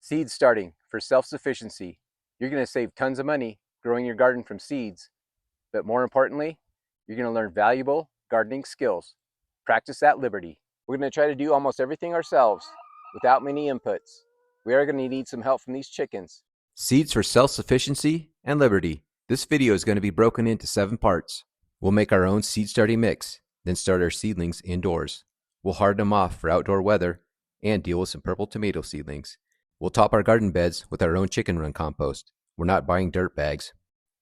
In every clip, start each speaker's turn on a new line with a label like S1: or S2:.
S1: Seed starting for self-sufficiency. You're going to save tons of money growing your garden from seeds, but more importantly, you're going to learn valuable gardening skills. Practice at liberty. We're going to try to do almost everything ourselves without many inputs. We are going to need some help from these chickens.
S2: Seeds for self-sufficiency and liberty. This video is going to be broken into 7 parts. We'll make our own seed starting mix, then start our seedlings indoors. We'll harden them off for outdoor weather and deal with some purple tomato seedlings. We'll top our garden beds with our own chicken run compost. We're not buying dirt bags.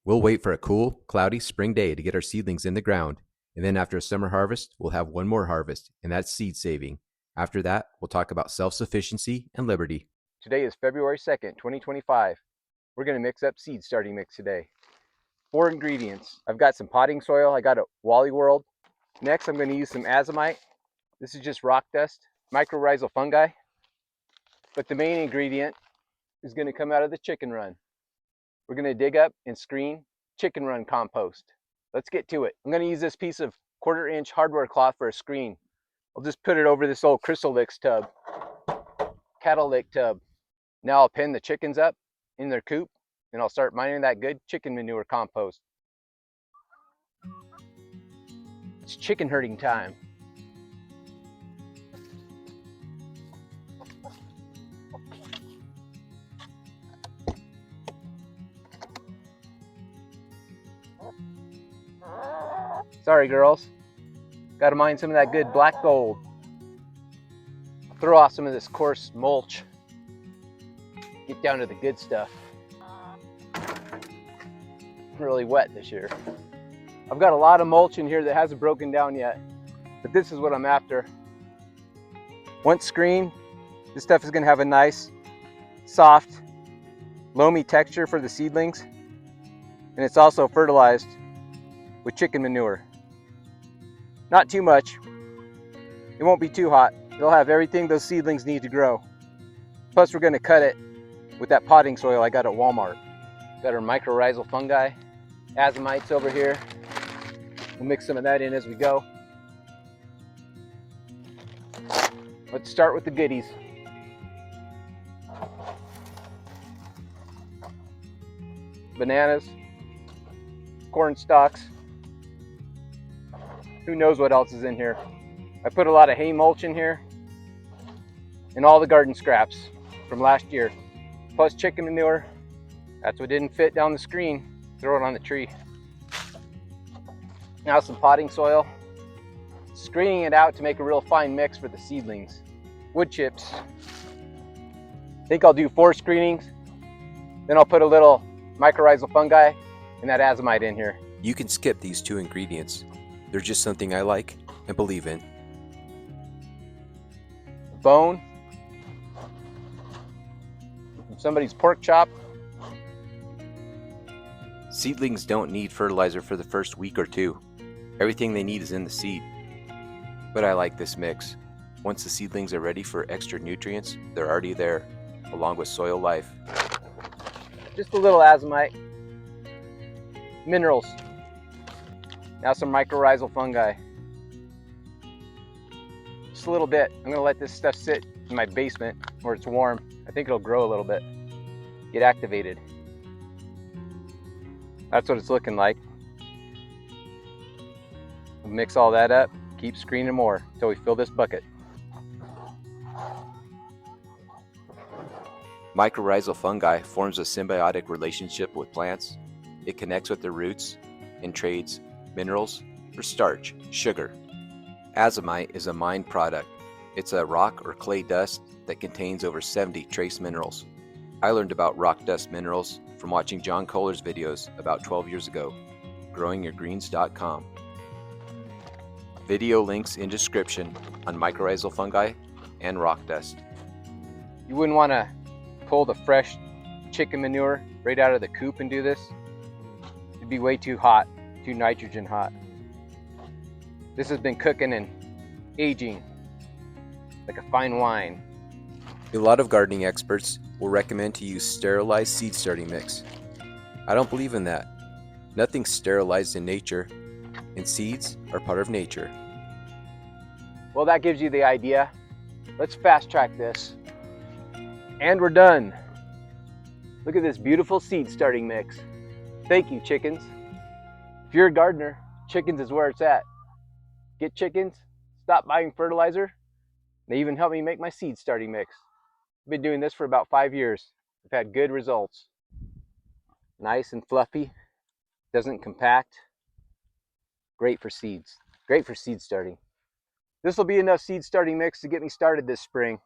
S2: We'll wait for a cool, cloudy spring day to get our seedlings in the ground, and then after a summer harvest, we'll have one more harvest, and that's seed saving. After that, we'll talk about self-sufficiency and liberty.
S1: Today is February 2nd, 2025. We're going to mix up seed starting mix today. 4 ingredients. I've got some potting soil. I got a Wally World. Next, I'm going to use some azomite. This is just rock dust, mycorrhizal fungi. But the main ingredient is going to come out of the chicken run. We're going to dig up and screen chicken run compost. Let's get to it. I'm going to use this piece of 1/4-inch hardware cloth for a screen. I'll just put it over this old crystal licks tub, cattle lick tub. Now I'll pin the chickens up in their coop and I'll start mining that good chicken manure compost. It's chicken herding time. Sorry girls, gotta mine some of that good black gold. Throw off some of this coarse mulch. Get down to the good stuff. Really wet this year. I've got a lot of mulch in here that hasn't broken down yet, but this is what I'm after. Once screened, this stuff is gonna have a nice, soft, loamy texture for the seedlings, and it's also fertilized with chicken manure. Not too much. It won't be too hot. It'll have everything those seedlings need to grow. Plus we're gonna cut it with that potting soil I got at Walmart. Got our mycorrhizal fungi, azomites over here. We'll mix some of that in as we go. Let's start with the goodies. Bananas, corn stalks. Who knows what else is in here. I put a lot of hay mulch in here and all the garden scraps from last year, plus chicken manure. That's what didn't fit down the screen. Throw it on the tree. Now some potting soil. Screening it out to make a real fine mix for the seedlings. Wood chips. I think I'll do 4 screenings. Then I'll put a little mycorrhizal fungi and that azomite in here.
S2: You can skip these 2 ingredients. They're just something I like and believe in.
S1: Bone. Somebody's pork chop.
S2: Seedlings don't need fertilizer for the first week or 2. Everything they need is in the seed. But I like this mix. Once the seedlings are ready for extra nutrients, they're already there, along with soil life.
S1: Just a little azomite. Minerals. Now some mycorrhizal fungi. Just a little bit. I'm going to let this stuff sit in my basement where it's warm. I think it'll grow a little bit. Get activated. That's what it's looking like. We'll mix all that up. Keep screening more until we fill this bucket.
S2: Mycorrhizal fungi forms a symbiotic relationship with plants. It connects with their roots and trades minerals for starch, sugar. Azomite is a mined product. It's a rock or clay dust that contains over 70 trace minerals. I learned about rock dust minerals from watching John Kohler's videos about 12 years ago, growingyourgreens.com. Video links in description on mycorrhizal fungi and rock dust.
S1: You wouldn't want to pull the fresh chicken manure right out of the coop and do this. It'd be way too hot, too nitrogen hot. This has been cooking and aging like a fine wine.
S2: A lot of gardening experts will recommend to use sterilized seed starting mix. I don't believe in that. Nothing's sterilized in nature, and seeds are part of nature.
S1: Well, that gives you the idea. Let's fast track this. And we're done. Look at this beautiful seed starting mix. Thank you, chickens. If you're a gardener, chickens is where it's at. Get chickens, stop buying fertilizer. They even help me make my seed starting mix. I've been doing this for about 5 years. I've had good results. Nice and fluffy, doesn't compact. Great for seeds, great for seed starting. This will be enough seed starting mix to get me started this spring.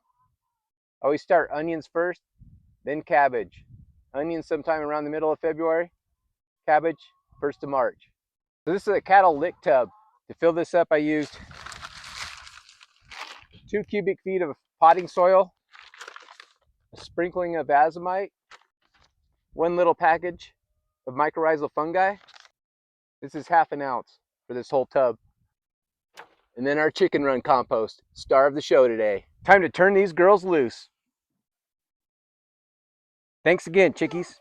S1: I always start onions first, then cabbage. Onions sometime around the middle of February, cabbage 1st of March. So this is a cattle lick tub. To fill this up, I used 2 cubic feet of potting soil, a sprinkling of azomite, 1 little package of mycorrhizal fungi. This is ½ an ounce for this whole tub. And then our chicken run compost, star of the show today. Time to turn these girls loose. Thanks again, chickies.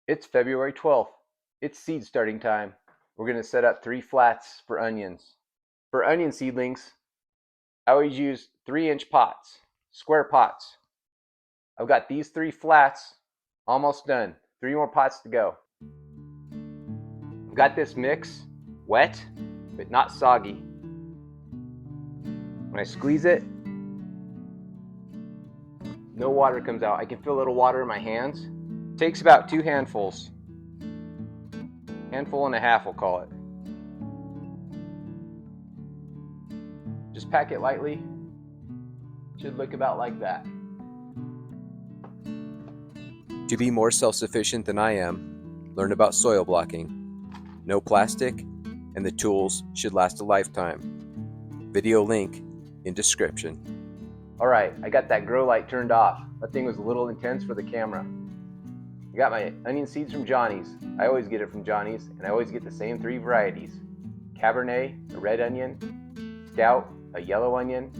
S1: It's February 12th. It's seed starting time. We're going to set up 3 flats for onions. For onion seedlings, I always use 3-inch pots, square pots. I've got these 3 flats almost done. 3 more pots to go. I've got this mix wet, but not soggy. When I squeeze it, no water comes out. I can feel a little water in my hands. It takes about 2 handfuls. Handful and a half, we'll call it. Just pack it lightly. Should look about like that.
S2: To be more self-sufficient than I am, learn about soil blocking. No plastic, and the tools should last a lifetime. Video link in description.
S1: Alright, I got that grow light turned off. That thing was a little intense for the camera. I got my onion seeds from Johnny's. I always get it from Johnny's, and I always get the same 3 varieties. Cabernet, a red onion, Scout, a yellow onion,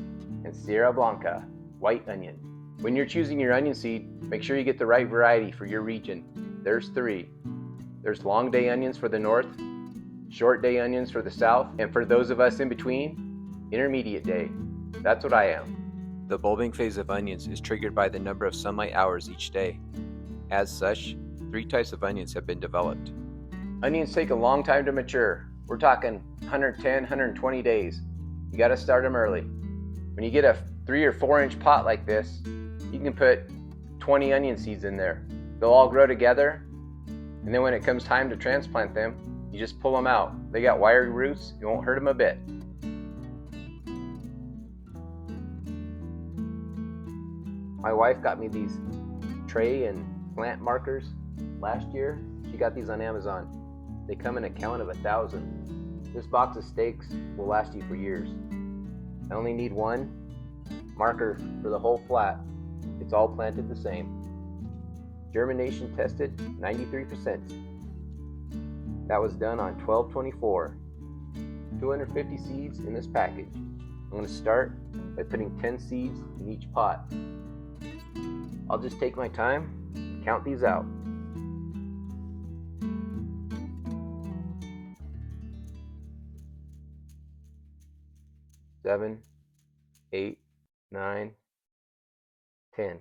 S1: and Sierra Blanca, white onion. When you're choosing your onion seed, make sure you get the right variety for your region. There's 3. There's long day onions for the north, short day onions for the south, and for those of us in between, intermediate day. That's what I am.
S2: The bulbing phase of onions is triggered by the number of sunlight hours each day. As such, 3 types of onions have been developed.
S1: Onions take a long time to mature. We're talking 110, 120 days. You gotta start them early. When you get a 3 or 4 inch pot like this, you can put 20 onion seeds in there. They'll all grow together, and then when it comes time to transplant them, you just pull them out. They got wiry roots, it won't hurt them a bit. My wife got me these tray and plant markers last year. She got these on Amazon. They come in a count of 1,000. This box of stakes will last you for years. I only need 1 marker for the whole flat. It's all planted the same. Germination tested 93%. That was done on 12/24. 250 seeds in this package. I'm going to start by putting 10 seeds in each pot. I'll just take my time and count these out. 7, 8, 9, 10.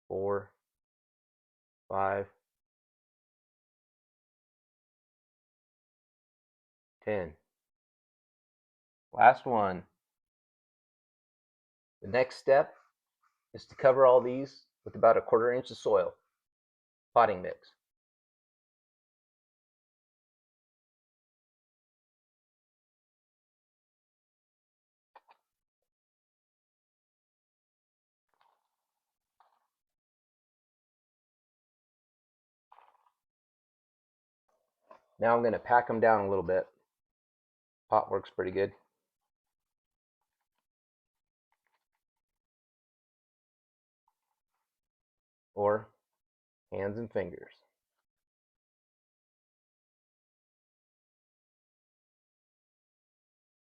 S1: 4, 5, 10. Last one. The next step is to cover all these with about a 1/4 inch of soil, potting mix. Now I'm going to pack them down a little bit. Pot works pretty good. Or hands and fingers.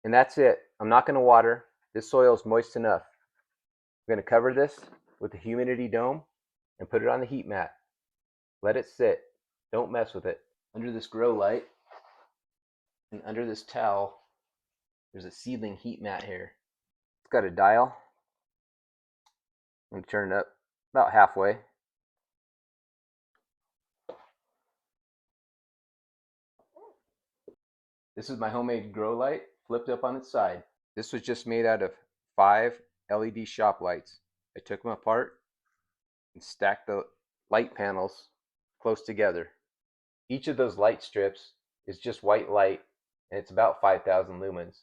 S1: And that's it. I'm not going to water. This soil is moist enough. I'm going to cover this with a humidity dome and put it on the heat mat. Let it sit. Don't mess with it. Under this grow light and under this towel, there's a seedling heat mat here. It's got a dial. I'm going to turn it up about halfway. This is my homemade grow light flipped up on its side. This was just made out of 5 LED shop lights. I took them apart and stacked the light panels close together. Each of those light strips is just white light, and it's about 5,000 lumens.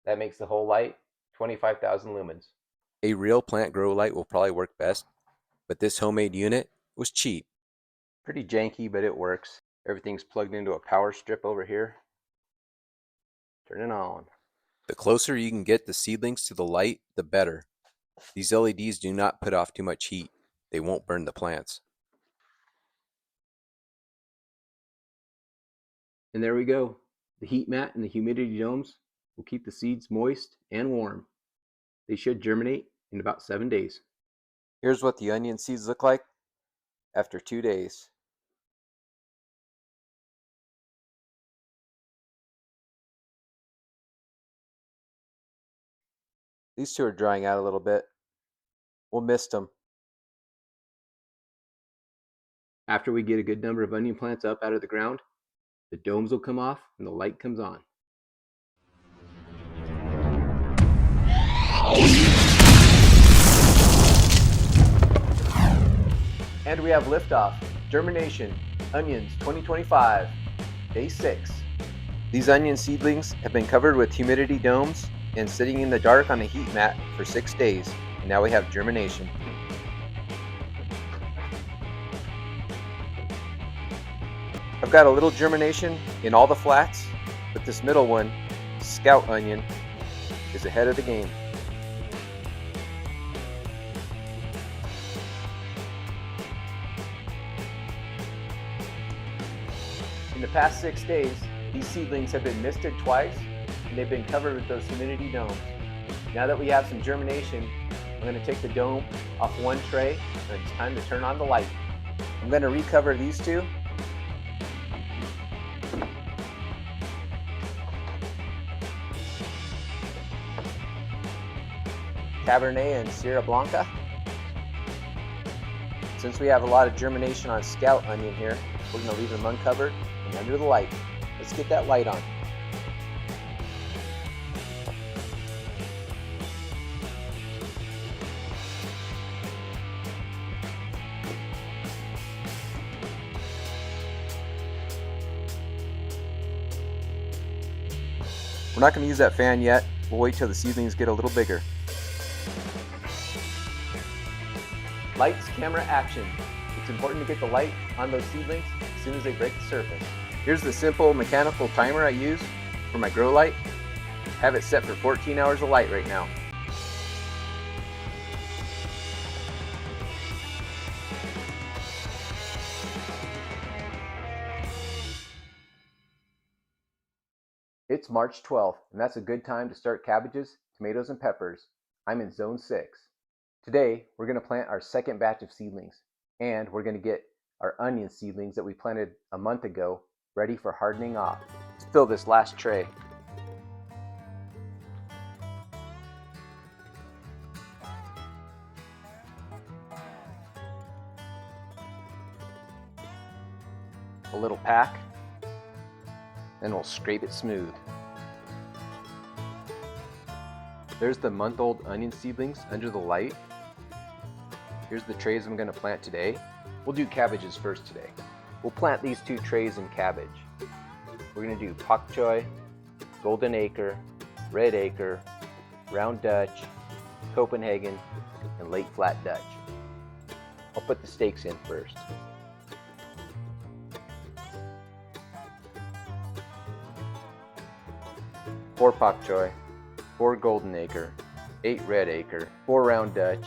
S1: That makes the whole light 25,000 lumens.
S2: A real plant grow light will probably work best, but this homemade unit was cheap.
S1: Pretty janky, but it works. Everything's plugged into a power strip over here. Turn it on.
S2: The closer you can get the seedlings to the light, the better. These LEDs do not put off too much heat. They won't burn the plants.
S1: And there we go. The heat mat and the humidity domes will keep the seeds moist and warm. They should germinate in about 7 days.
S2: Here's what the onion seeds look like after 2 days. These two are drying out a little bit. We'll mist them.
S1: After we get a good number of onion plants up out of the ground, the domes will come off and the light comes on. And we have liftoff. Germination. Onions 2025. Day 6.
S2: These onion seedlings have been covered with humidity domes and sitting in the dark on a heat mat for 6 days. And now we have germination. I've got a little germination in all the flats, but this middle one, Scout Onion, is ahead of the game.
S1: In the past 6 days, these seedlings have been misted twice and they've been covered with those humidity domes. Now that we have some germination, I'm going to take the dome off one tray and it's time to turn on the light. I'm going to recover these two. Cabernet and Sierra Blanca. Since we have a lot of germination on Scout Onion here, we're going to leave them uncovered and under the light. Let's get that light on.
S2: We're not going to use that fan yet. We'll wait till the seedlings get a little bigger.
S1: Lights, camera, action. It's important to get the light on those seedlings as soon as they break the surface. Here's the simple mechanical timer I use for my grow light. Have it set for 14 hours of light right now. It's March 12th, and that's a good time to start cabbages, tomatoes, and peppers. I'm in zone 6. Today, we're going to plant our second batch of seedlings, and we're going to get our onion seedlings that we planted a month ago ready for hardening off. Let's fill this last tray. A little pack, then we'll scrape it smooth. There's the month-old onion seedlings under the light. Here's the trays I'm going to plant today. We'll do cabbages first today. We'll plant these 2 trays in cabbage. We're going to do pak choy, golden acre, red acre, round Dutch, Copenhagen, and late flat Dutch. I'll put the stakes in first. Four pak choy, 4 golden acre, 8 red acre, 4 round Dutch,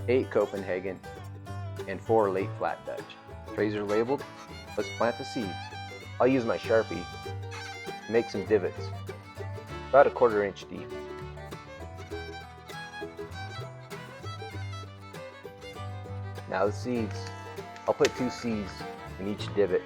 S1: 8 Copenhagen, and 4 late flat Dutch. Trays are labeled. Let's plant the seeds. I'll use my Sharpie to make some divots, about 1/4 inch deep. Now the seeds. I'll put 2 seeds in each divot.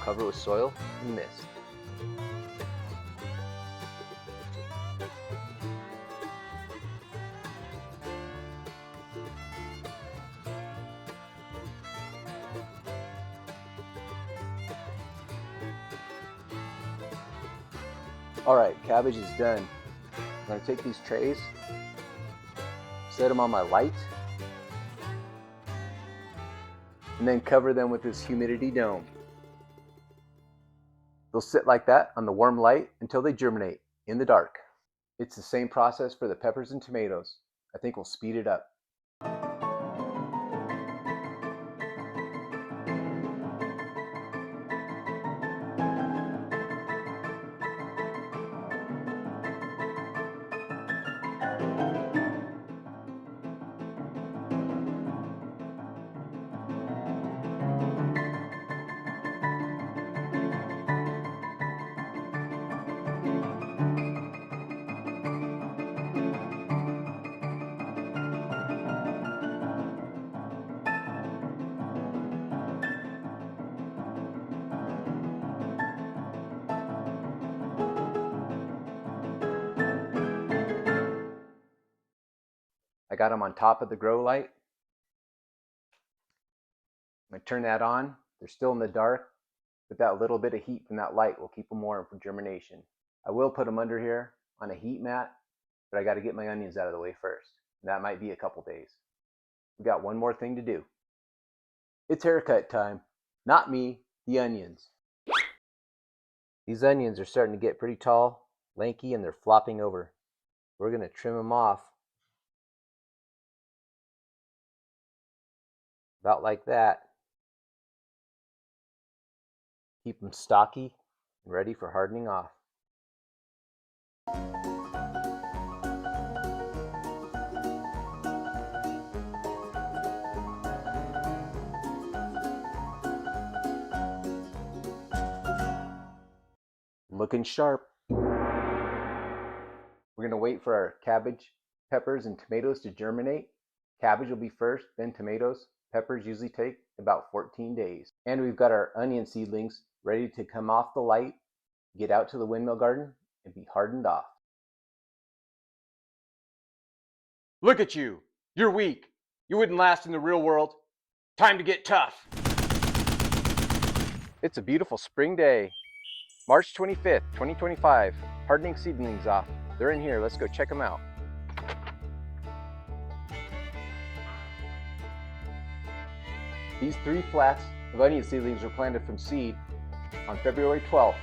S1: cover with soil and mist. Alright, cabbage is done. I'm going to take these trays, set them on my light, and then cover them with this humidity dome. They'll sit like that on the warm light until they germinate in the dark. It's the same process for the peppers and tomatoes. I think we'll speed it up. I got them on top of the grow light. I'm going to turn that on. They're still in the dark, but that little bit of heat from that light will keep them warm for germination. I will put them under here on a heat mat, but I got to get my onions out of the way first. That might be a couple days. We got one more thing to do. It's haircut time. Not me, the onions. These onions are starting to get pretty tall, lanky, and they're flopping over. We're going to trim them off about like that. Keep them stocky and ready for hardening off. Looking sharp. We're going to wait for our cabbage, peppers, and tomatoes to germinate. Cabbage will be first, then tomatoes. Peppers usually take about 14 days. And we've got our onion seedlings ready to come off the light, get out to the windmill garden, and be hardened off. Look at you. You're weak. You wouldn't last in the real world. Time to get tough. It's a beautiful spring day. March 25th, 2025. Hardening seedlings off. They're in here. Let's go check them out. These 3 flats of onion seedlings were planted from seed on February 12th.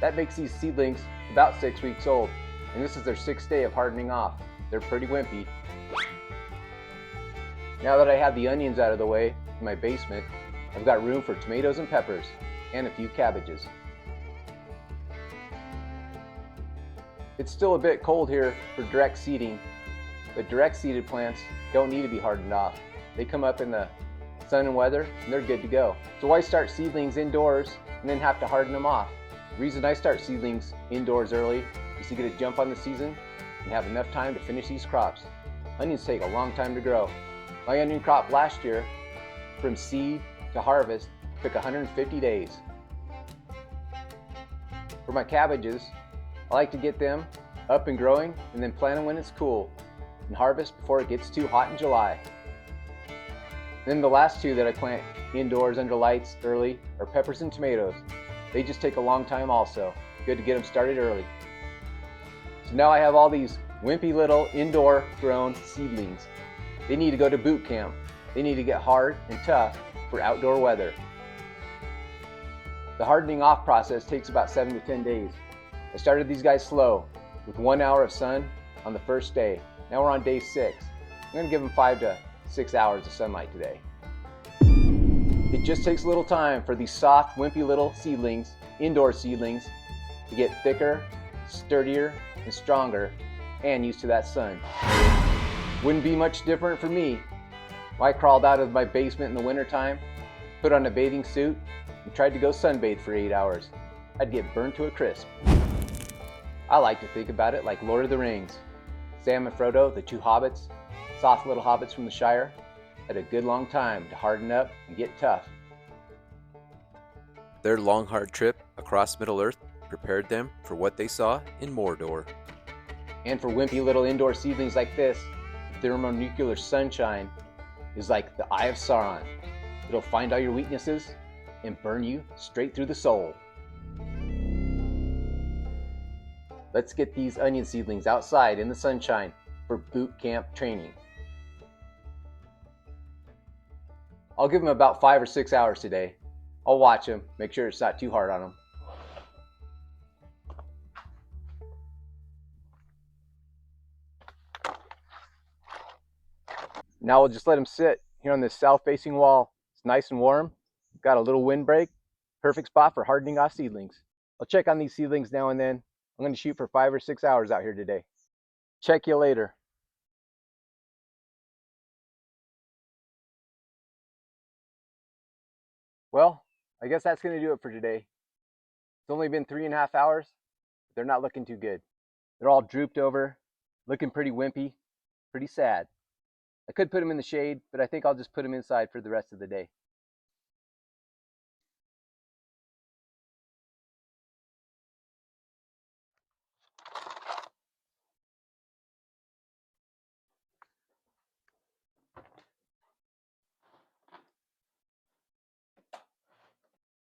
S1: That makes these seedlings about 6 weeks old, and this is their 6th day of hardening off. They're pretty wimpy. Now that I have the onions out of the way in my basement, I've got room for tomatoes and peppers, and a few cabbages. It's still a bit cold here for direct seeding, but direct seeded plants don't need to be hardened off. They come up in the sun and weather, and they're good to go. So why start seedlings indoors and then have to harden them off? The reason I start seedlings indoors early is to get a jump on the season and have enough time to finish these crops. Onions take a long time to grow. My onion crop last year, from seed to harvest, took 150 days. For my cabbages, I like to get them up and growing and then plant them when it's cool and harvest before it gets too hot in July. Then the last 2 that I plant indoors under lights early are peppers and tomatoes. They just take a long time also. Good to get them started early. So now I have all these wimpy little indoor grown seedlings. They need to go to boot camp. They need to get hard and tough for outdoor weather. The hardening off process takes about 7 to 10 days. I started these guys slow with 1 hour of sun on the first day. Now we're on day 6. I'm going to give them 5 to 6 hours of sunlight today. It just takes a little time for these soft, wimpy little seedlings, indoor seedlings, to get thicker, sturdier, and stronger, and used to that sun. Wouldn't be much different for me. I crawled out of my basement in the wintertime, put on a bathing suit, and tried to go sunbathe for 8 hours. I'd get burned to a crisp. I like to think about it like Lord of the Rings. Sam and Frodo, the 2 hobbits, soft little hobbits from the Shire, had a good long time to harden up and get tough.
S2: Their long, hard trip across Middle Earth prepared them for what they saw in Mordor.
S1: And for wimpy little indoor seedlings like this, thermonuclear sunshine is like the eye of Sauron. It'll find all your weaknesses and burn you straight through the soul. Let's get these onion seedlings outside in the sunshine for boot camp training. I'll give them about 5 or 6 hours today. I'll watch them, make sure it's not too hard on them. Now we'll just let them sit here on this south-facing wall. It's nice and warm. Got a little windbreak. Perfect spot for hardening off seedlings. I'll check on these seedlings now and then. I'm going to shoot for 5 or 6 hours out here today. Check you later. Well, I guess that's going to do it for today. It's only been 3.5 hours. But they're not looking too good. They're all drooped over, looking pretty wimpy, pretty sad. I could put them in the shade, but I think I'll just put them inside for the rest of the day.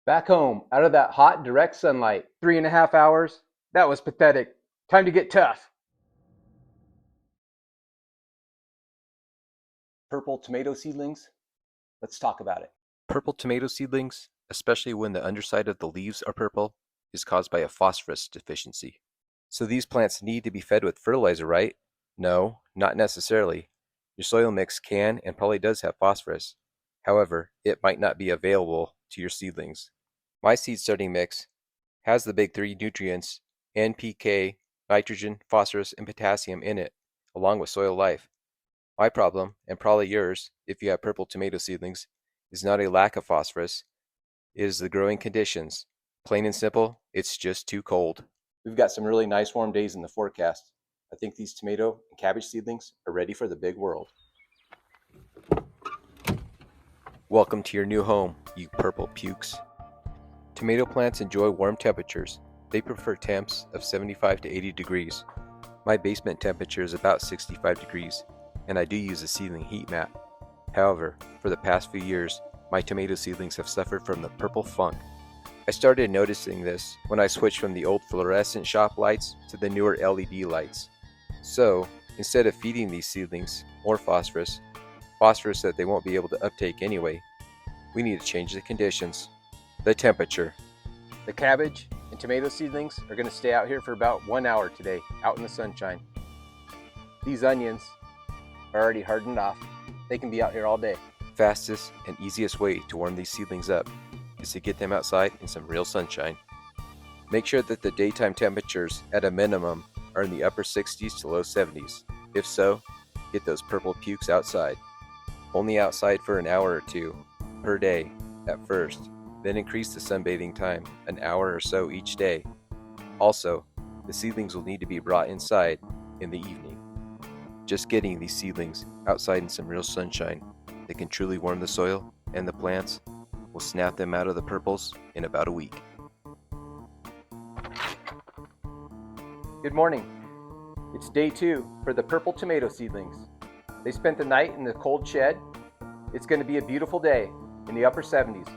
S1: Back home, out of that hot, direct sunlight. 3.5 hours. That was pathetic. Time to get tough. Purple tomato seedlings. Let's talk about it.
S2: Purple tomato seedlings, especially when the underside of the leaves are purple, is caused by a phosphorus deficiency. So these plants need to be fed with fertilizer, right? No, not necessarily. Your soil mix can and probably does have phosphorus. However, it might not be available to your seedlings. My seed starting mix has the big 3 nutrients NPK, nitrogen, phosphorus, and potassium in it, along with soil life. My problem, and probably yours if you have purple tomato seedlings, is not a lack of phosphorus, it is the growing conditions. Plain and simple, it's just too cold.
S1: We've got some really nice warm days in the forecast. I think these tomato and cabbage seedlings are ready for the big world.
S2: Welcome to your new home, you purple pukes. Tomato plants enjoy warm temperatures. They prefer temps of 75 to 80 degrees. My basement temperature is about 65 degrees, and I do use a seedling heat mat. However, for the past few years, my tomato seedlings have suffered from the purple funk. I started noticing this when I switched from the old fluorescent shop lights to the newer LED lights. So, instead of feeding these seedlings more phosphorus that they won't be able to uptake anyway, we need to change the conditions. The temperature.
S1: The cabbage and tomato seedlings are going to stay out here for about 1 hour today, out in the sunshine. These onions are already hardened off. They can be out here all day.
S2: Fastest and easiest way to warm these seedlings up is to get them outside in some real sunshine. Make sure that the daytime temperatures at a minimum are in the upper 60s to low 70s. If so, get those purple pukes outside. Only outside for an hour or 2 per day at first, then increase the sunbathing time an hour or so each day. Also, the seedlings will need to be brought inside in the evening. Just getting these seedlings outside in some real sunshine that can truly warm the soil and the plants will snap them out of the purples in about a week.
S1: Good morning. It's day 2 for the purple tomato seedlings. They spent the night in the cold shed. It's going to be a beautiful day in the upper 70s.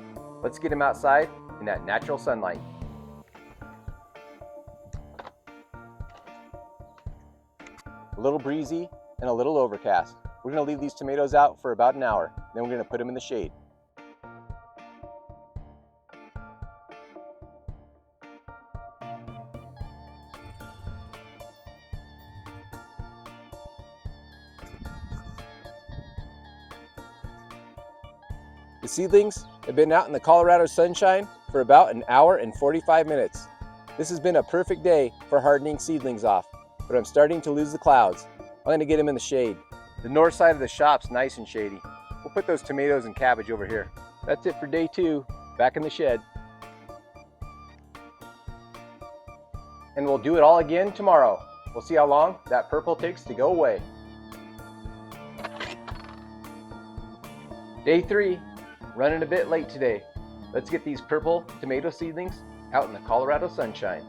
S1: Let's get them outside in that natural sunlight. A little breezy and a little overcast. We're going to leave these tomatoes out for about an hour. Then we're going to put them in the shade. The seedlings have been out in the Colorado sunshine for about an hour and 45 minutes. This has been a perfect day for hardening seedlings off, but I'm starting to lose the clouds. I'm going to get them in the shade. The north side of the shop's nice and shady. We'll put those tomatoes and cabbage over here. That's it for day 2, back in the shed. And we'll do it all again tomorrow. We'll see how long that purple takes to go away. Day 3, running a bit late today, Let's get these purple tomato seedlings out in the Colorado sunshine.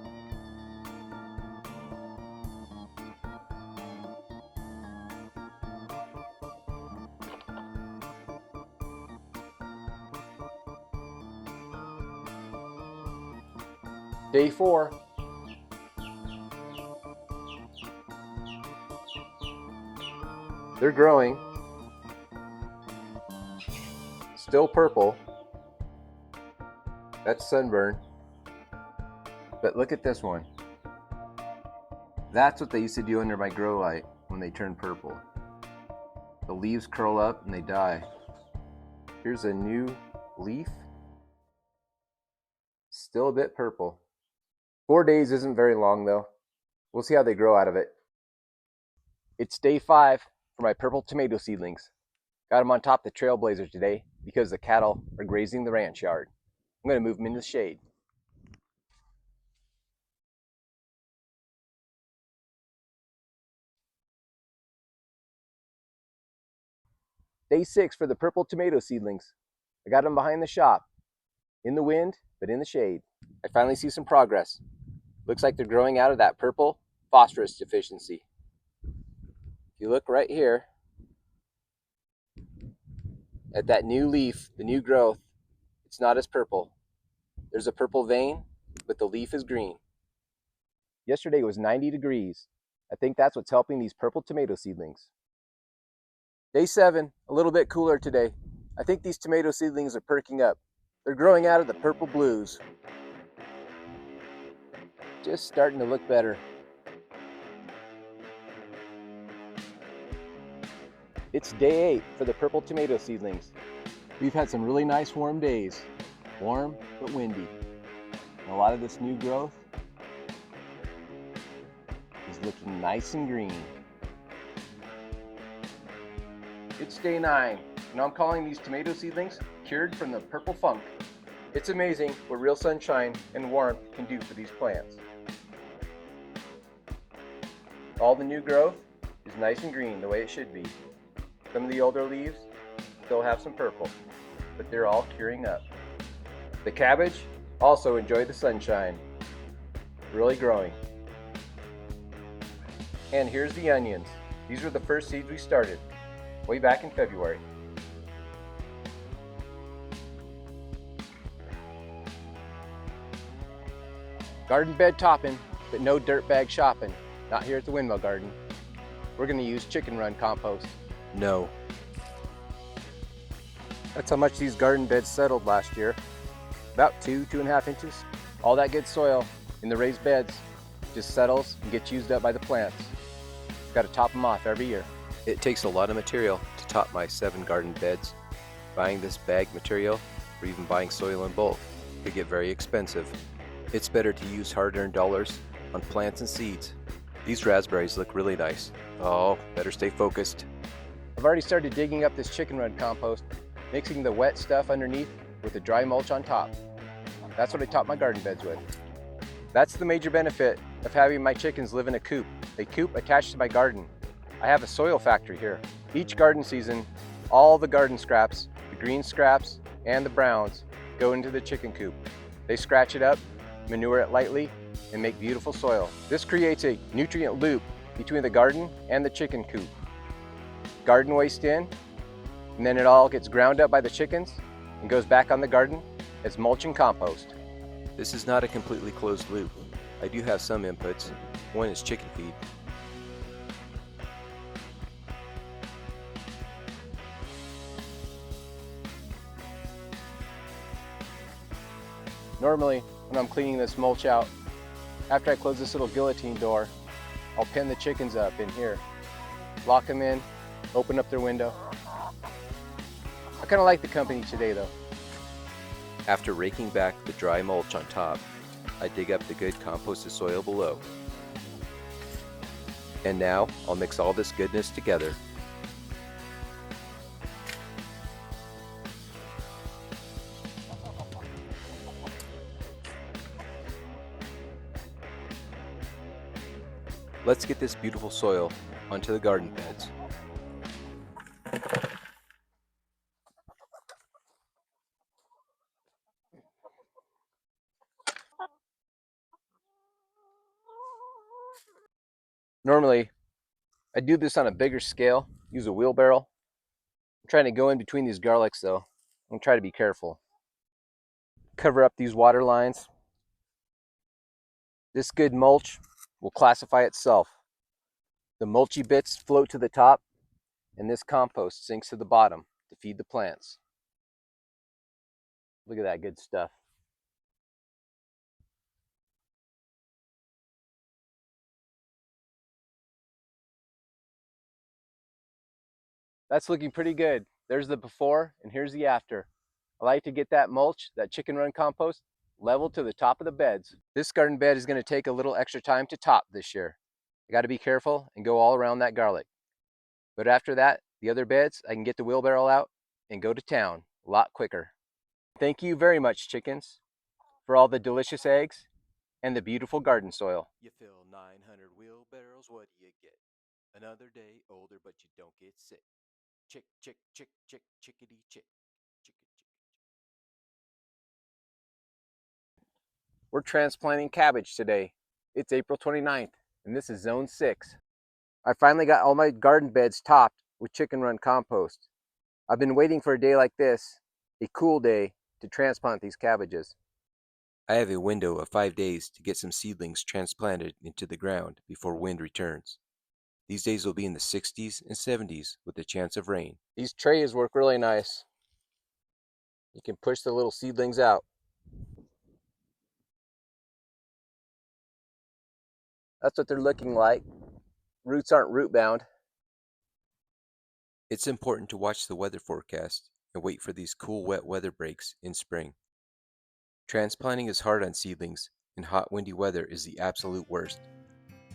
S1: Day 4. They're growing. Still purple. That's sunburn. But look at this one. That's what they used to do under my grow light when they turn purple. The leaves curl up and they die. Here's a new leaf. Still a bit purple. 4 days isn't very long though. We'll see how they grow out of it. It's day 5 for my purple tomato seedlings. Got them on top of the Trailblazer today because the cattle are grazing the ranch yard. I'm going to move them into the shade. Day 6 for the purple tomato seedlings. I got them behind the shop. In the wind, but in the shade. I finally see some progress. Looks like they're growing out of that purple phosphorus deficiency. If you look right here at that new leaf, the new growth, it's not as purple. There's a purple vein, but the leaf is green. Yesterday was 90 degrees. I think that's what's helping these purple tomato seedlings. Day 7, a little bit cooler today. I think these tomato seedlings are perking up. They're growing out of the purple blues. Just starting to look better. It's day 8 for the purple tomato seedlings. We've had some really nice warm days. Warm but windy. And a lot of this new growth is looking nice and green. It's day 9, and I'm calling these tomato seedlings cured from the purple funk. It's amazing what real sunshine and warmth can do for these plants. All the new growth is nice and green the way it should be. Some of the older leaves still have some purple, but they're all curing up. The cabbage also enjoyed the sunshine, really growing. And here's the onions. These were the first seeds we started way back in February. Garden bed topping, but no dirt bag shopping. Not here at the Windmill Garden. We're going to use chicken run compost. No. That's how much these garden beds settled last year. About 2.5 inches. All that good soil in the raised beds just settles and gets used up by the plants. Got to top them off every year. It takes a lot of material to top my 7 garden beds. Buying this bag material or even buying soil in bulk could get very expensive. It's better to use hard-earned dollars on plants and seeds. These raspberries look really nice. Oh, better stay focused. I've already started digging up this chicken run compost, mixing the wet stuff underneath with the dry mulch on top. That's what I top my garden beds with. That's the major benefit of having my chickens live in a coop. A coop attached to my garden. I have a soil factory here. Each garden season, all the garden scraps, the green scraps and the browns, go into the chicken coop. They scratch it up, manure it lightly, and make beautiful soil. This creates a nutrient loop between the garden and the chicken coop. Garden waste in, and then it all gets ground up by the chickens and goes back on the garden as mulch and compost. This is not a completely closed loop. I do have some inputs. One is chicken feed. Normally, when I'm cleaning this mulch out, after I close this little guillotine door, I'll pin the chickens up in here, lock them in, open up their window. I kind of like the company today though. After raking back the dry mulch on top, I dig up the good composted soil below. And now I'll mix all this goodness together. Let's get this beautiful soil onto the garden beds. Normally, I do this on a bigger scale, use a wheelbarrow. I'm trying to go in between these garlics though. I'm gonna try to be careful. Cover up these water lines. This good mulch will classify itself. The mulchy bits float to the top, and this compost sinks to the bottom to feed the plants. Look at that good stuff. That's looking pretty good. There's the before and here's the after. I like to get that mulch, that chicken run compost, level to the top of the beds. This garden bed is going to take a little extra time to top this year. I got to be careful and go all around that garlic. But after that, the other beds, I can get the wheelbarrow out and go to town a lot quicker. Thank you very much, chickens, for all the delicious eggs and the beautiful garden soil.
S2: You fill 900 wheelbarrows, what do you get? Another day older, but you don't get sick. Chick, chick, chick, chick, chickadee, chick. Chick, chick, chick.
S1: We're transplanting cabbage today. It's April 29th, and this is zone 6. I finally got all my garden beds topped with chicken run compost. I've been waiting for a day like this, a cool day, to transplant these cabbages.
S2: I have a window of 5 days to get some seedlings transplanted into the ground before wind returns. These days will be in the 60s and 70s with a chance of rain.
S1: These trays work really nice. You can push the little seedlings out. That's what they're looking like. Roots aren't root bound.
S2: It's important to watch the weather forecast and wait for these cool wet weather breaks in spring. Transplanting is hard on seedlings, and hot windy weather is the absolute worst.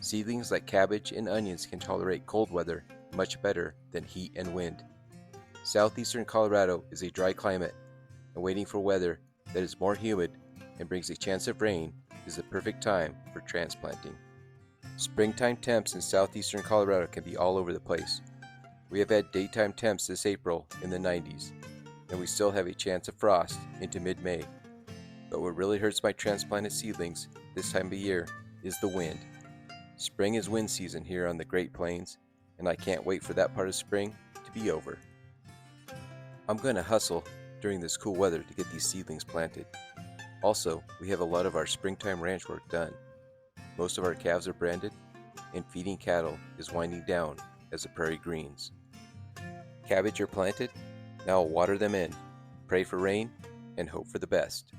S2: Seedlings like cabbage and onions can tolerate cold weather much better than heat and wind. Southeastern Colorado is a dry climate, and waiting for weather that is more humid and brings a chance of rain is the perfect time for transplanting. Springtime temps in southeastern Colorado can be all over the place. We have had daytime temps this April in the 90s, and we still have a chance of frost into mid-May. But what really hurts my transplanted seedlings this time of year is the wind. Spring is wind season here on the Great Plains, and I can't wait for that part of spring to be over. I'm going to hustle during this cool weather to get these seedlings planted. Also, we have a lot of our springtime ranch work done. Most of our calves are branded, and feeding cattle is winding down as the prairie greens. Cabbage are planted, now I'll water them in, pray for rain, and hope for the best.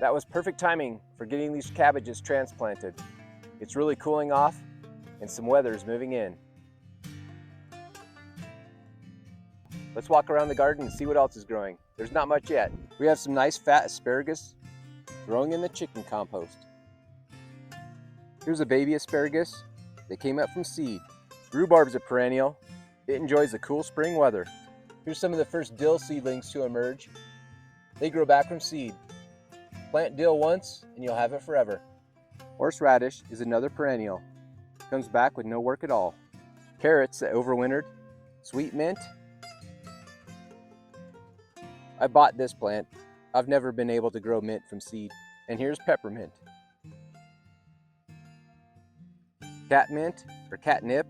S1: That was perfect timing for getting these cabbages transplanted. It's really cooling off and some weather is moving in. Let's walk around the garden and see what else is growing. There's not much yet. We have some nice fat asparagus growing in the chicken compost. Here's a baby asparagus that came up from seed. Rhubarb's a perennial. It enjoys the cool spring weather. Here's some of the first dill seedlings to emerge. They grow back from seed. Plant dill once and you'll have it forever. Horseradish is another perennial. Comes back with no work at all. Carrots that overwintered. Sweet mint. I bought this plant. I've never been able to grow mint from seed. And here's peppermint. Catmint or catnip.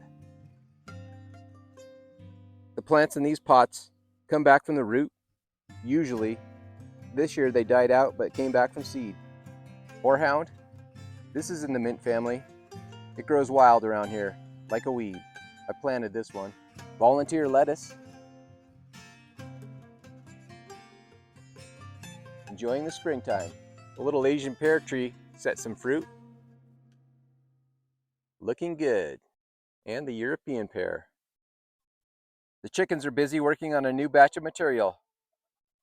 S1: The plants in these pots come back from the root. Usually, this year they died out but came back from seed. Horehound. This is in the mint family. It grows wild around here, like a weed. I planted this one. Volunteer lettuce. Enjoying the springtime. A little Asian pear tree set some fruit. Looking good. And the European pear. The chickens are busy working on a new batch of material.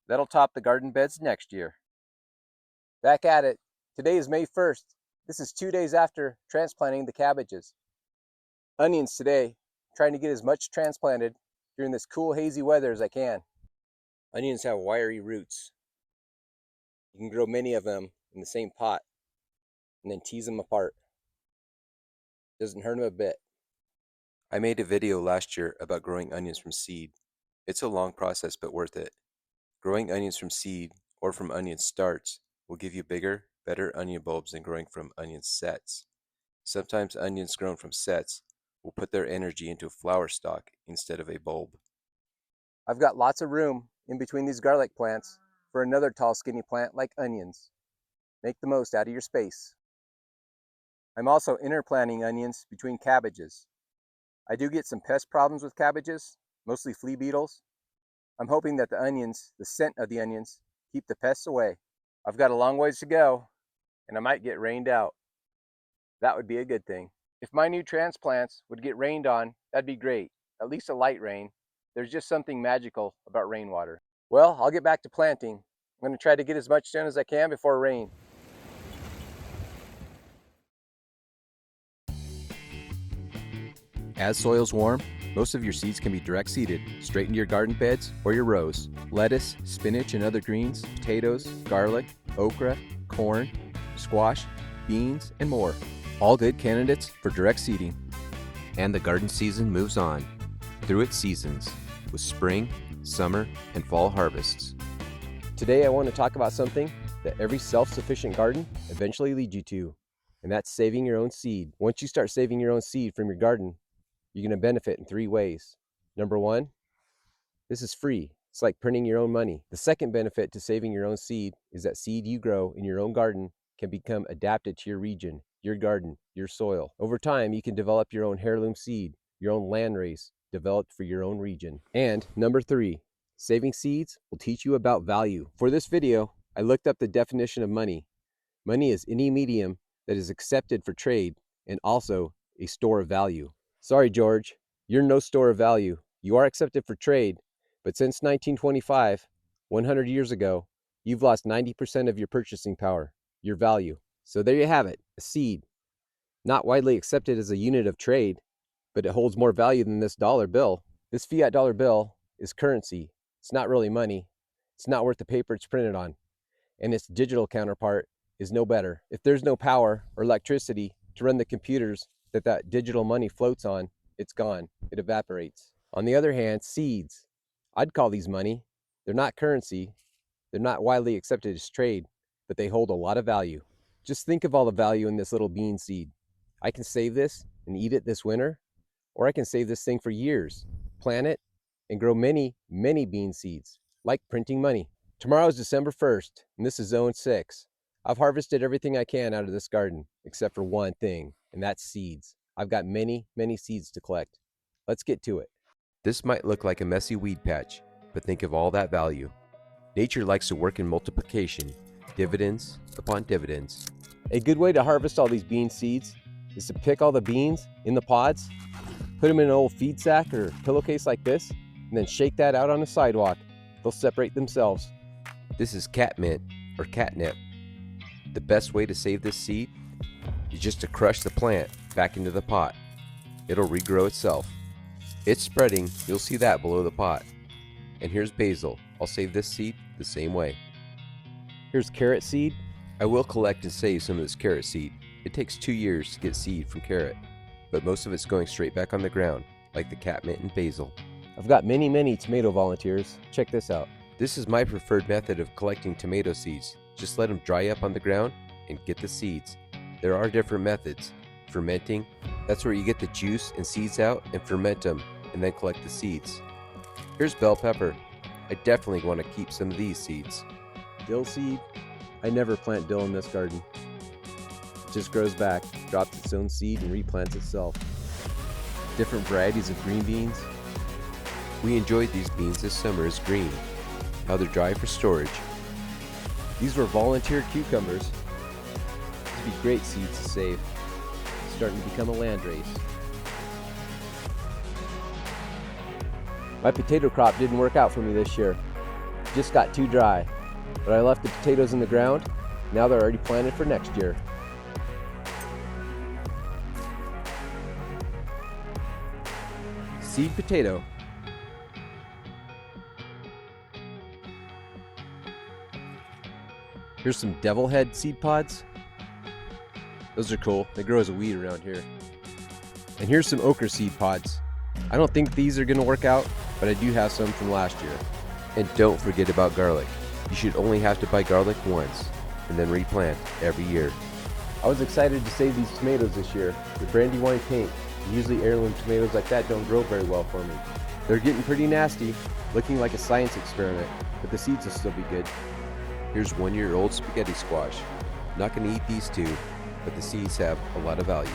S1: That'll top the garden beds next year. Back at it. Today is May 1st. This is 2 days after transplanting the cabbages. Onions today, trying to get as much transplanted during this cool hazy weather as I can. Onions have wiry roots. You can grow many of them in the same pot and then tease them apart. Doesn't hurt them a bit.
S2: I made a video last year about growing onions from seed. It's a long process but worth it. Growing onions from seed or from onion starts will give you bigger, better onion bulbs than growing from onion sets. Sometimes onions grown from sets will put their energy into a flower stalk instead of a bulb.
S1: I've got lots of room in between these garlic plants for another tall skinny plant like onions. Make the most out of your space. I'm also interplanting onions between cabbages. I do get some pest problems with cabbages, mostly flea beetles. I'm hoping that the scent of the onions, keep the pests away. I've got a long ways to go, and I might get rained out. That would be a good thing. If my new transplants would get rained on, that'd be great. At least a light rain. There's just something magical about rainwater. Well, I'll get back to planting. I'm going to try to get as much done as I can before rain.
S2: As soils warm, most of your seeds can be direct seeded straight into your garden beds or your rows. Lettuce, spinach, and other greens, potatoes, garlic, okra, corn, squash, beans, and more. All good candidates for direct seeding. And the garden season moves on through its seasons with spring, summer, and fall harvests.
S1: Today I want to talk about something that every self-sufficient garden eventually leads you to, and that's saving your own seed. Once you start saving your own seed from your garden, you're going to benefit in 3 ways. Number 1, this is free. It's like printing your own money. The second benefit to saving your own seed is that seed you grow in your own garden can become adapted to your region, your garden, your soil. Over time, you can develop your own heirloom seed, your own landrace, developed for your own region. And number 3, saving seeds will teach you about value. For this video, I looked up the definition of money. Money is any medium that is accepted for trade and also a store of value. Sorry, George, you're no store of value. You are accepted for trade, but since 1925, 100 years ago, you've lost 90% of your purchasing power, your value. So there you have it, a seed. Not widely accepted as a unit of trade, but it holds more value than this dollar bill. This fiat dollar bill is currency. It's not really money. It's not worth the paper it's printed on. And its digital counterpart is no better. If there's no power or electricity to run the computers that digital money floats on, it's gone. It evaporates. On the other hand, seeds, I'd call these money. They're not currency. They're not widely accepted as trade, but they hold a lot of value. Just think of all the value in this little bean seed. I can save this and eat it this winter, or I can save this thing for years, plant it, and grow many, many bean seeds, like printing money. Tomorrow is December 1st, and this is Zone 6. I've harvested everything I can out of this garden, except for one thing, and that's seeds. I've got many, many seeds to collect. Let's get to it.
S2: This might look like a messy weed patch, but think of all that value. Nature likes to work in multiplication, dividends upon dividends.
S1: A good way to harvest all these bean seeds is to pick all the beans in the pods, put them in an old feed sack or pillowcase like this, and then shake that out on the sidewalk. They'll separate themselves.
S2: This is catmint or catnip. The best way to save this seed is just to crush the plant back into the pot. It'll regrow itself. It's spreading, you'll see that below the pot. And here's basil. I'll save this seed the same way.
S1: Here's carrot seed.
S2: I will collect and save some of this carrot seed. It takes 2 years to get seed from carrot, but most of it's going straight back on the ground, like the catmint and basil.
S1: I've got many, many tomato volunteers. Check this out.
S2: This is my preferred method of collecting tomato seeds. Just let them dry up on the ground and get the seeds. There are different methods. Fermenting, that's where you get the juice and seeds out and ferment them and then collect the seeds. Here's bell pepper. I definitely want to keep some of these seeds.
S1: Dill seed. I never plant dill in this garden. It just grows back, drops its own seed, and replants itself. Different varieties of green beans.
S2: We enjoyed these beans this summer as green. Now they're dry for storage.
S1: These were volunteer cucumbers. These would be great seeds to save. It's starting to become a landrace. My potato crop didn't work out for me this year. It just got too dry. But I left the potatoes in the ground. Now they're already planted for next year. Seed potato. Here's some devil head seed pods. Those are cool. They grow as a weed around here. And here's some okra seed pods. I don't think these are going to work out, but I do have some from last year.
S2: And don't forget about garlic. You should only have to buy garlic once and then replant every year. I was excited to save these tomatoes this year. The Brandywine pink. Usually heirloom tomatoes like that don't grow very well for me. They're getting pretty nasty, looking like a science experiment, but the seeds will still be good. Here's 1-year-old spaghetti squash. Not gonna eat these two, but the seeds have a lot of value.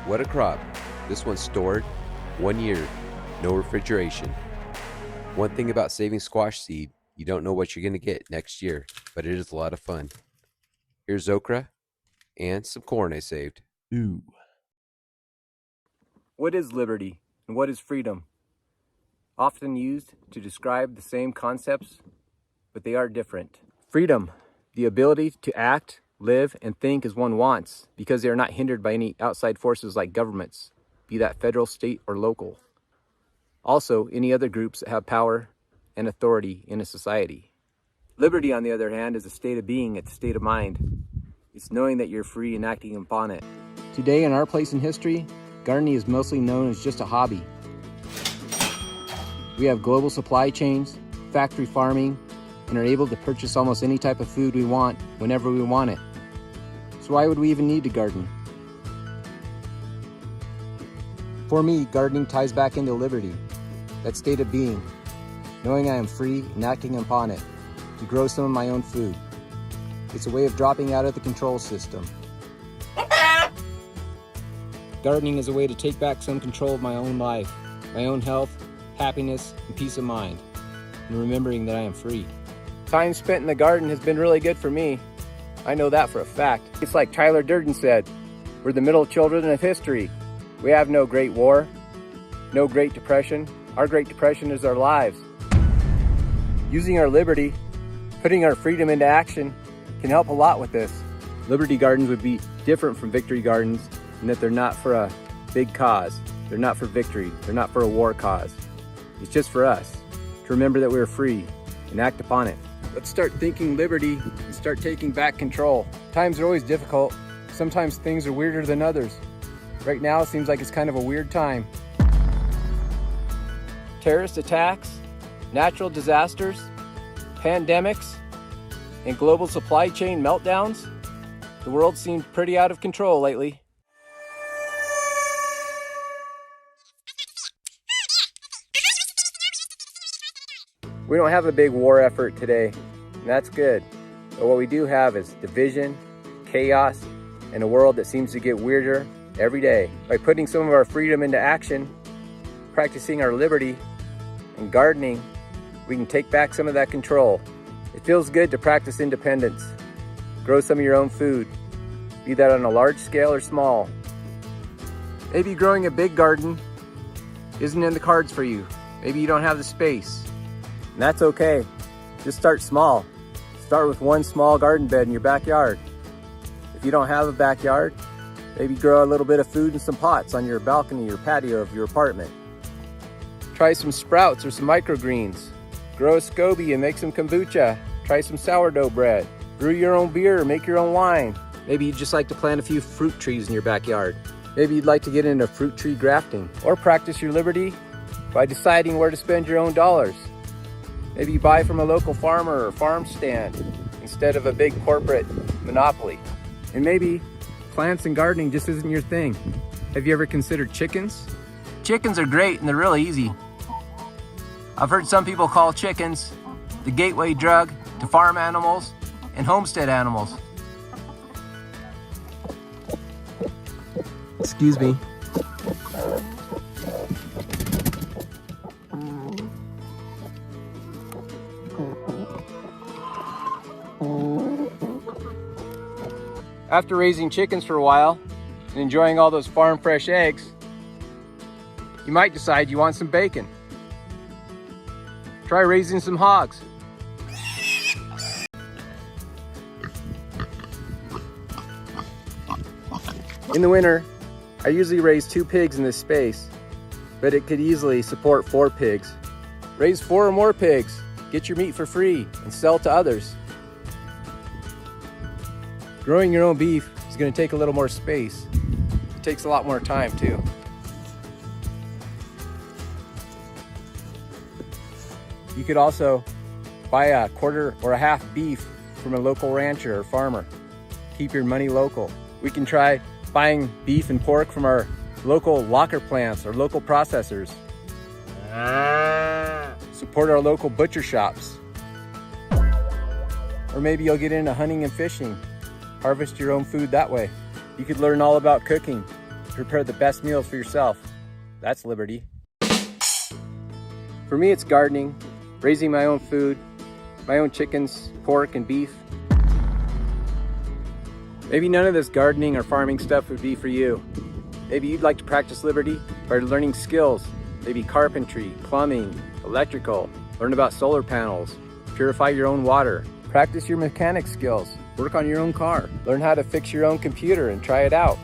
S2: What a crop. This one's stored, 1 year, no refrigeration. One thing about saving squash seed, you don't know what you're gonna get next year, but it is a lot of fun. Here's okra and some corn I saved. Ooh.
S1: What is liberty and what is freedom? Often used to describe the same concepts, but they are different. Freedom, the ability to act, live, and think as one wants because they are not hindered by any outside forces like governments, be that federal, state, or local. Also, any other groups that have power and authority in a society. Liberty, on the other hand, is a state of being, it's a state of mind. It's knowing that you're free and acting upon it. Today, in our place in history, gardening is mostly known as just a hobby. We have global supply chains, factory farming, and are able to purchase almost any type of food we want whenever we want it. So why would we even need to garden? For me, gardening ties back into liberty, that state of being, knowing I am free and acting upon it to grow some of my own food. It's a way of dropping out of the control system. Gardening is a way to take back some control of my own life, my own health, happiness, and peace of mind, and remembering that I am free. Time spent in the garden has been really good for me. I know that for a fact. It's like Tyler Durden said, we're the middle children of history. We have no Great War, no Great Depression. Our Great Depression is our lives. Using our liberty, putting our freedom into action can help a lot with this. Liberty gardens would be different from victory gardens in that they're not for a big cause. They're not for victory. They're not for a war cause. It's just for us to remember that we're free and act upon it. Let's start thinking liberty and start taking back control. Times are always difficult. Sometimes things are weirder than others. Right now it seems like it's kind of a weird time. Terrorist attacks, natural disasters, pandemics, and global supply chain meltdowns. The world seemed pretty out of control lately. We don't have a big war effort today, and that's good. But what we do have is division, chaos, and a world that seems to get weirder every day. By putting some of our freedom into action, practicing our liberty, and gardening, we can take back some of that control. It feels good to practice independence. Grow some of your own food, be that on a large scale or small. Maybe growing a big garden isn't in the cards for you. Maybe you don't have the space. And that's okay. Just start small. Start with one small garden bed in your backyard. If you don't have a backyard, maybe grow a little bit of food in some pots on your balcony or patio of your apartment. Try some sprouts or some microgreens. Grow a SCOBY and make some kombucha. Try some sourdough bread. Brew your own beer or make your own wine. Maybe you'd just like to plant a few fruit trees in your backyard. Maybe you'd like to get into fruit tree grafting. Or practice your liberty by deciding where to spend your own dollars. Maybe you buy from a local farmer or farm stand instead of a big corporate monopoly. And maybe plants and gardening just isn't your thing. Have you ever considered chickens? Chickens are great and they're really easy. I've heard some people call chickens the gateway drug to farm animals and homestead animals. Excuse me. After raising chickens for a while and enjoying all those farm fresh eggs, you might decide you want some bacon. Try raising some hogs. In the winter, I usually raise 2 pigs in this space, but it could easily support 4 pigs. Raise 4 or more pigs, get your meat for free, and sell to others. Growing your own beef is going to take a little more space. It takes a lot more time too. You could also buy a quarter or a half beef from a local rancher or farmer. keep your money local. We can try buying beef and pork from our local locker plants or local processors. Support our local butcher shops. Or maybe you'll get into hunting and fishing. Harvest your own food that way. You could learn all about cooking. Prepare the best meals for yourself. That's liberty. For me, it's gardening, raising my own food, my own chickens, pork, and beef. Maybe none of this gardening or farming stuff would be for you. Maybe you'd like to practice liberty by learning skills, maybe carpentry, plumbing, electrical, learn about solar panels, purify your own water, practice your mechanic skills, work on your own car, learn how to fix your own computer and try it out.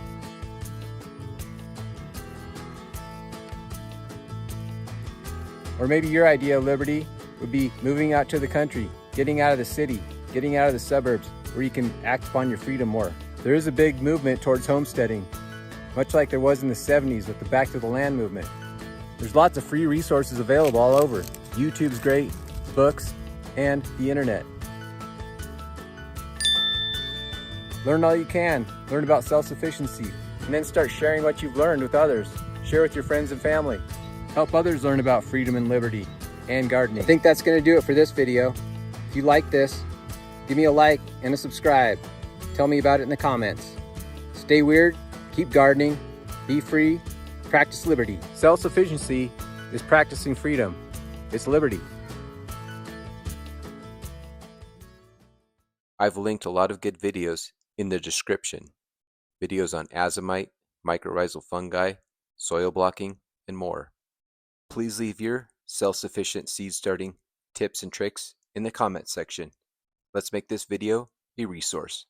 S1: Or maybe your idea of liberty would be moving out to the country, getting out of the city, getting out of the suburbs, where you can act upon your freedom more. There is a big movement towards homesteading, much like there was in the 70s with the Back to the Land movement. There's lots of free resources available all over. YouTube's great, books, and the internet. Learn all you can. Learn about self-sufficiency, and then start sharing what you've learned with others. Share with your friends and family. Help others learn about freedom and liberty and gardening. I think that's going to do it for this video. If you like this, give me a like and a subscribe. Tell me about it in the comments. Stay weird, keep gardening, be free, practice liberty. Self-sufficiency is practicing freedom. It's liberty.
S2: I've linked a lot of good videos in the description. Videos on azomite, mycorrhizal fungi, soil blocking, and more. Please leave your self-sufficient seed starting tips and tricks in the comment section. Let's make this video a resource.